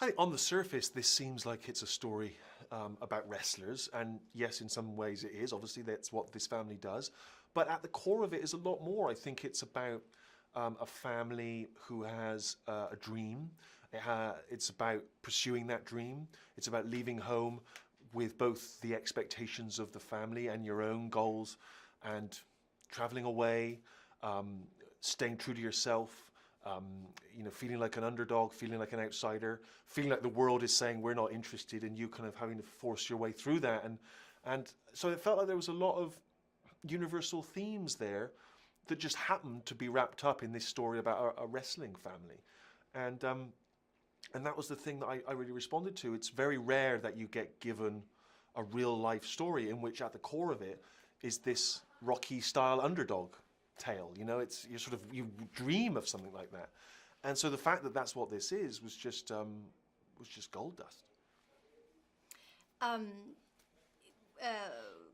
I think on the surface, this seems like it's a story about wrestlers, and yes, in some ways it is. Obviously, that's what this family does. But at the core of it is a lot more. I think it's about a family who has a dream. It's about pursuing that dream. It's about leaving home with both the expectations of the family and your own goals, and traveling away, staying true to yourself, feeling like an underdog, feeling like an outsider, feeling like the world is saying we're not interested, and you kind of having to force your way through that. And so it felt like there was a lot of universal themes there that just happened to be wrapped up in this story about a wrestling family. And and that was the thing that I really responded to. It's very rare that you get given a real life story in which at the core of it is this Rocky style underdog tale. It's you dream of something like that. And so the fact that that's what this is was just gold dust.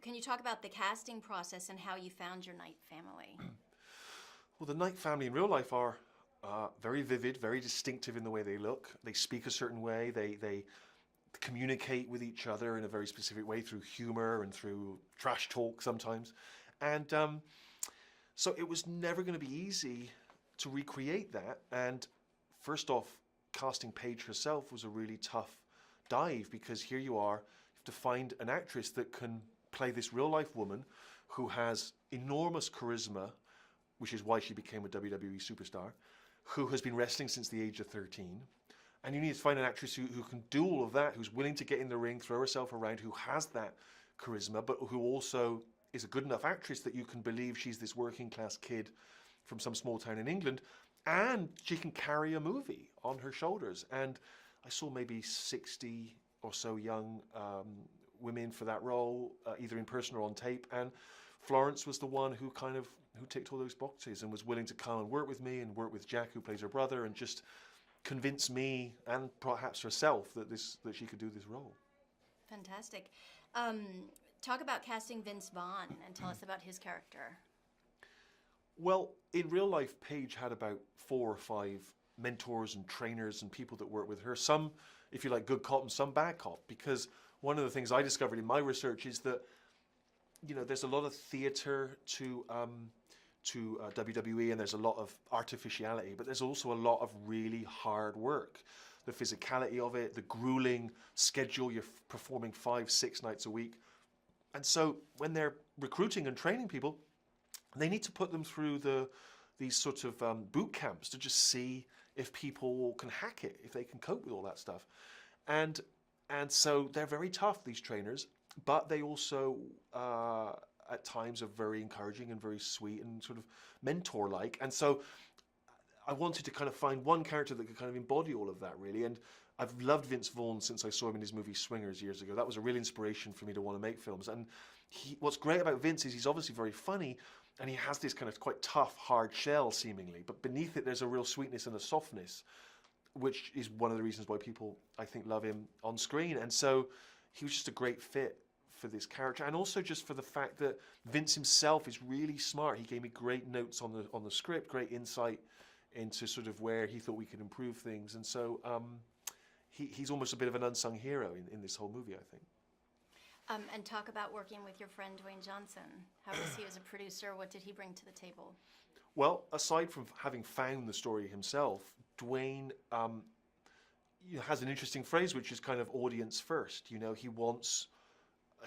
Can you talk about the casting process and how you found your Knight family? Well, the Knight family in real life are very vivid, very distinctive in the way they look. They speak a certain way. They communicate with each other in a very specific way through humor and through trash talk sometimes. And so it was never going to be easy to recreate that. And first off, casting Paige herself was a really tough dive, because here you are, you have to find an actress that can play this real life woman who has enormous charisma, which is why she became a WWE superstar, who has been wrestling since the age of 13. And you need to find an actress who can do all of that, who's willing to get in the ring, throw herself around, who has that charisma, but who also is a good enough actress that you can believe she's this working class kid from some small town in England, and she can carry a movie on her shoulders. And I saw maybe 60 or so young women for that role, either in person or on tape, and Florence was the one who ticked all those boxes and was willing to come and work with me and work with Jack, who plays her brother, and just convince me and perhaps herself that she could do this role. Fantastic. Talk about casting Vince Vaughn and tell us about his character. Well, in real life, Paige had about 4 or 5 mentors and trainers and people that work with her. Some, if you like, good cop and some bad cop. Because one of the things I discovered in my research is that, there's a lot of theater to WWE, and there's a lot of artificiality, but there's also a lot of really hard work. The physicality of it, the grueling schedule, you're performing 5-6 nights a week. And so when they're recruiting and training people, they need to put them through these sorts of boot camps to just see if people can hack it, if they can cope with all that stuff. And so they're very tough, these trainers, but they also at times are very encouraging and very sweet and sort of mentor-like. And so I wanted to kind of find one character that could kind of embody all of that, really. And I've loved Vince Vaughn since I saw him in his movie Swingers years ago. That was a real inspiration for me to want to make films. And what's great about Vince is he's obviously very funny, and he has this kind of quite tough, hard shell, seemingly. But beneath it, there's a real sweetness and a softness, which is one of the reasons why people, I think, love him on screen. And so he was just a great fit for this character, and also just for the fact that Vince himself is really smart. He gave me great notes on the script, great insight into sort of where he thought we could improve things. And so he's almost a bit of an unsung hero in this whole movie, I think. And talk about working with your friend Dwayne Johnson. How was he as a producer? What did he bring to the table? Well, aside from having found the story himself, Dwayne has an interesting phrase, which is kind of audience first. He wants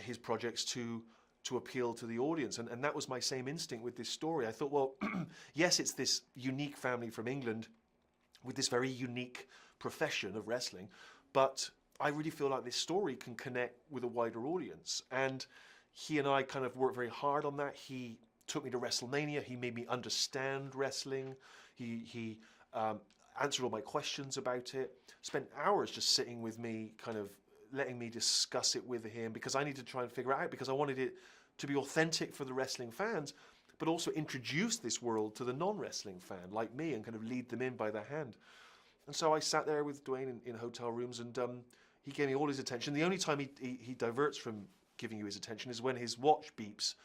his projects to appeal to the audience. And that was my same instinct with this story. I thought, well, yes, it's this unique family from England with this very unique profession of wrestling, but I really feel like this story can connect with a wider audience. And he and I kind of worked very hard on that. He took me to WrestleMania. He made me understand wrestling. He answered all my questions about it, spent hours just sitting with me, kind of letting me discuss it with him, because I needed to try and figure it out, because I wanted it to be authentic for the wrestling fans, but also introduce this world to the non-wrestling fan like me and kind of lead them in by the hand. And so I sat there with Dwayne in hotel rooms, and he gave me all his attention. The only time he diverts from giving you his attention is when his watch beeps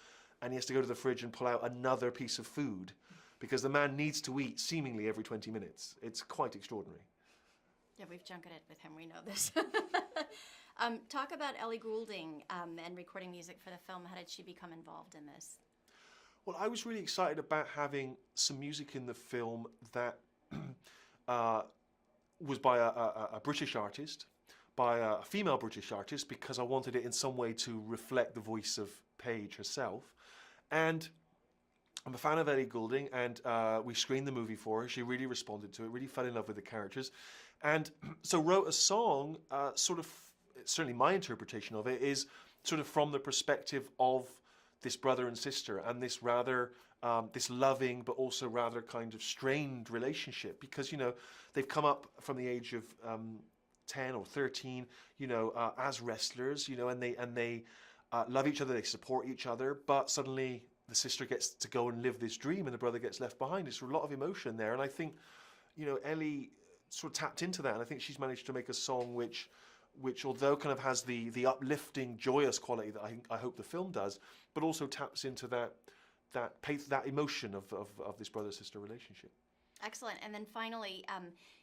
and he has to go to the fridge and pull out another piece of food, because the man needs to eat seemingly every 20 minutes. It's quite extraordinary. Yeah, we've junketed with him. We know this. Talk about Ellie Goulding and recording music for the film. How did she become involved in this? Well, I was really excited about having some music in the film that uh, was by a British artist, by a female British artist, because I wanted it in some way to reflect the voice of Paige herself. And I'm a fan of Ellie Goulding, and we screened the movie for her. She really responded to it, really fell in love with the characters, and so wrote a song, certainly my interpretation of it is sort of from the perspective of this brother and sister, and this rather this loving but also rather kind of strained relationship, because they've come up from the age of 10 or 13, as wrestlers, and they love each other, they support each other, but suddenly the sister gets to go and live this dream and the brother gets left behind. There's a lot of emotion there, and I think Ellie sort of tapped into that, and I think she's managed to make a song which although kind of has the uplifting, joyous quality that I hope the film does, but also taps into that emotion of this brother-sister relationship. Excellent. And then finally,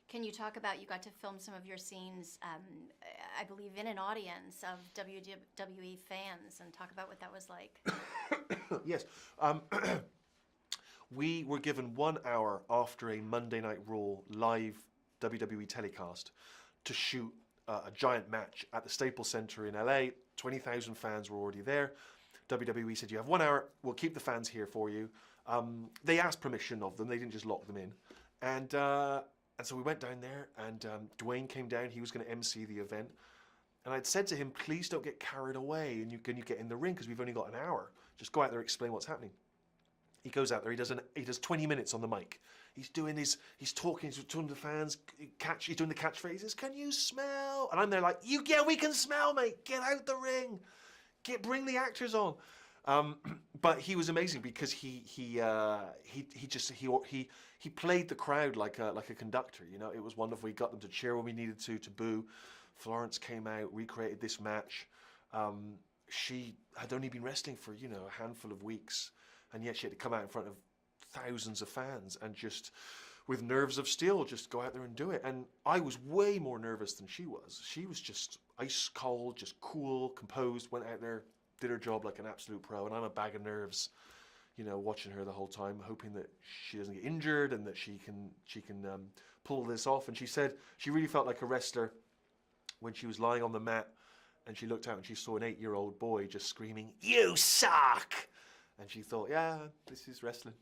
can you talk about, you got to film some of your scenes, I believe, in an audience of WWE fans, and talk about what that was like. Yes. We were given 1 hour after a Monday Night Raw live WWE telecast to shoot a giant match at the Staples Center in LA. 20,000 fans were already there. WWE said, you have 1 hour, we'll keep the fans here for you. They asked permission of them, they didn't just lock them in. And so we went down there, and Dwayne came down, he was going to MC the event. And I'd said to him, please don't get carried away, and can you get in the ring, because we've only got an hour. Just go out there, explain what's happening. He goes out there, he does 20 minutes on the mic. He's talking to the fans, he's doing the catchphrases, can you smell? And I'm there like, yeah, we can smell, mate, get out the ring. Bring the actors on. But he was amazing, because he played the crowd like a conductor. It was wonderful. He got them to cheer when we needed to boo. Florence came out, recreated this match. She had only been wrestling for a handful of weeks, and yet she had to come out in front of thousands of fans and just with nerves of steel just go out there and do it. And I was way more nervous than she was. She was just ice cold, just cool, composed, went out there, did her job like an absolute pro, and I'm a bag of nerves, watching her the whole time, hoping that she doesn't get injured and that she can pull this off. And she said she really felt like a wrestler when she was lying on the mat and she looked out and she saw an 8-year-old boy just screaming, "You suck!" And she thought, yeah, this is wrestling.